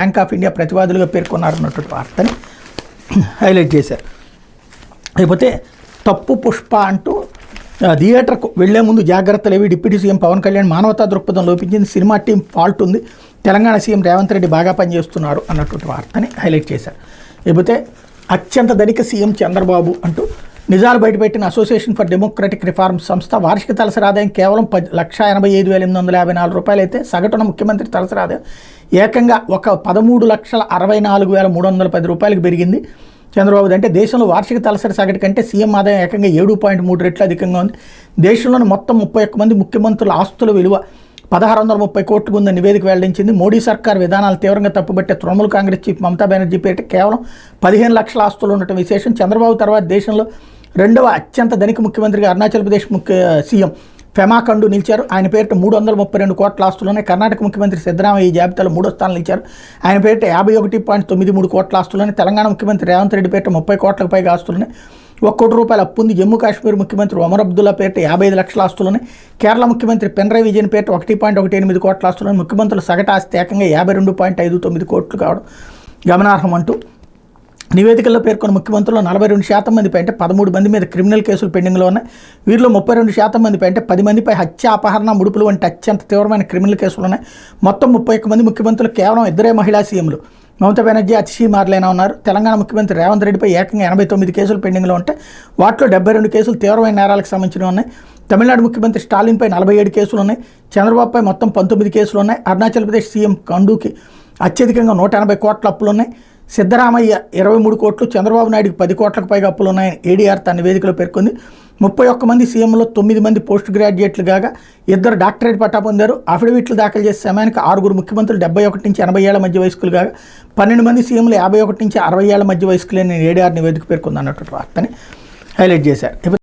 Bank of India ప్రతివాదులుగా పేర్కొన్నారన్నటువంటి వార్తని highlight చేశారు. లేకపోతే తప్పు పుష్ప అంటూ థియేటర్కు వెళ్లే ముందు జాగ్రత్తలు ఏవి డిప్యూటీ సీఎం పవన్ కళ్యాణ్ మానవతా దృక్పథం లోపించింది, సినిమా టీం ఫాల్ట్ ఉంది, తెలంగాణ సీఎం రేవంత్ రెడ్డి బాగా పనిచేస్తున్నారు అన్నటువంటి వార్తని హైలైట్ చేశారు. లేకపోతే అత్యంత ధనిక సీఎం చంద్రబాబు అంటూ నిజాలు బయటపెట్టిన అసోసియేషన్ ఫర్ డెమోక్రటిక్ రిఫార్మ్స్ సంస్థ వార్షిక తలసరి ఆదాయం కేవలం 1,85,854 రూపాయలు అయితే సగటున ముఖ్యమంత్రి తలసరి ఆదాయం ఏకంగా 13,64,310 రూపాయలకు పెరిగింది. చంద్రబాబు అంటే దేశంలో వార్షిక తలసరి సగటు కంటే సీఎం ఆదాయం ఏకంగా 7.3 రెట్లు అధికంగా ఉంది. దేశంలోని మొత్తం 31 మంది ముఖ్యమంత్రుల ఆస్తుల విలువ 1,630 కోట్లకు ఉందని నివేదిక వెల్లడించింది. మోడీ సర్కార్ విధానాలు తీవ్రంగా తప్పుబట్టే తృణమూల్ కాంగ్రెస్ చీఫ్ మమతా బెనర్జీ పేరిట కేవలం 15 లక్షల ఆస్తులు ఉండటం విశేషం. చంద్రబాబు తర్వాత దేశంలో రెండవ అత్యంత ధనిక ముఖ్యమంత్రిగా అరుణాచల్ ప్రదేశ్ సీఎం ఫెమా ఖండు నిలిచారు. ఆయన పేరిట 332 కోట్ల ఆస్తులున్నాయి. కర్ణాటక ముఖ్యమంత్రి సిద్ధరామయ్య ఈ జాబితాలో 3వ స్థానం నిలిచారు. ఆయన పేరిట 51.93 కోట్ల ఆస్తులున్నాయి. తెలంగాణ ముఖ్యమంత్రి రేవంత్ రెడ్డి పేరిట 30 కోట్లకు పైగా ఆస్తులున్నాయి. 1 కోటి రూపాయల అప్పు ఉంది. జమ్మూ కాశ్మీర్ ముఖ్యమంత్రి ఒమర్ అబ్దుల్లా పేరిట 55 లక్షల ఆస్తులున్నాయి. కేరళ ముఖ్యమంత్రి పినరయి విజయన్ పేరిట 1.18 కోట్ల ఆస్తులున్నాయి. ముఖ్యమంత్రుల సగటు ఆస్తి ఏకంగా 52.59 కోట్లు కావడం గమనార్హం అంటూ నివేదికల్లో పేర్కొన్న ముఖ్యమంత్రులు 42% మందిపై అంటే 13 మంది మీద క్రిమినల్ కేసులు పెండింగ్లో ఉన్నాయి. వీరిలో 32% మందిపై అంటే 10 మందిపై హత్య, అపహరణ, ముడుపులు వంటి అత్యంత తీవ్రమైన క్రిమినల్ కేసులు ఉన్నాయి. మొత్తం 31 మంది ముఖ్యమంత్రులు కేవలం 2 మహిళా సీఎంలు మమతా బెనర్జీ, అతిశీ మార్లేనా ఉన్నారు. తెలంగాణ ముఖ్యమంత్రి రేవంత్ రెడ్డిపై ఏకంగా 89 కేసులు పెండింగ్లో ఉంటే వాటిలో 72 కేసులు తీవ్రమైన నేరాలకు సంబంధించినవి ఉన్నాయి. తమిళనాడు ముఖ్యమంత్రి స్టాలిన్పై 47 కేసులు ఉన్నాయి. చంద్రబాబుపై మొత్తం 19 కేసులు ఉన్నాయి. అరుణాచల్ ప్రదేశ్ సీఎం ఖండూకి అత్యధికంగా 180 కోట్ల అప్పులు ఉన్నాయి. సిద్ధరామయ్య 23 కోట్లు, చంద్రబాబు నాయుడుకి 10 కోట్లకు పైగా అప్పులు ఉన్నాయని ఏడీఆర్ తన నివేదికలో పేర్కొంది. 31 మంది సీఎంలో 9 మంది పోస్ట్ గ్రాడ్యుయేట్లు కాగా 2 డాక్టరేట్ పట్టా పొందారు. అఫిడవిట్లు దాఖలు చేసే సమయానికి 6 ముఖ్యమంత్రులు 71 నుంచి 80 ఏళ్ల మధ్య వయస్కులు కాగా 12 మంది సీఎంలు 51 నుంచి 60 ఏళ్ల మధ్య వయస్కులని ఏడీఆర్ నివేదిక పేర్కొంది అన్నటువంటి వార్తని హైలైట్ చేశారు.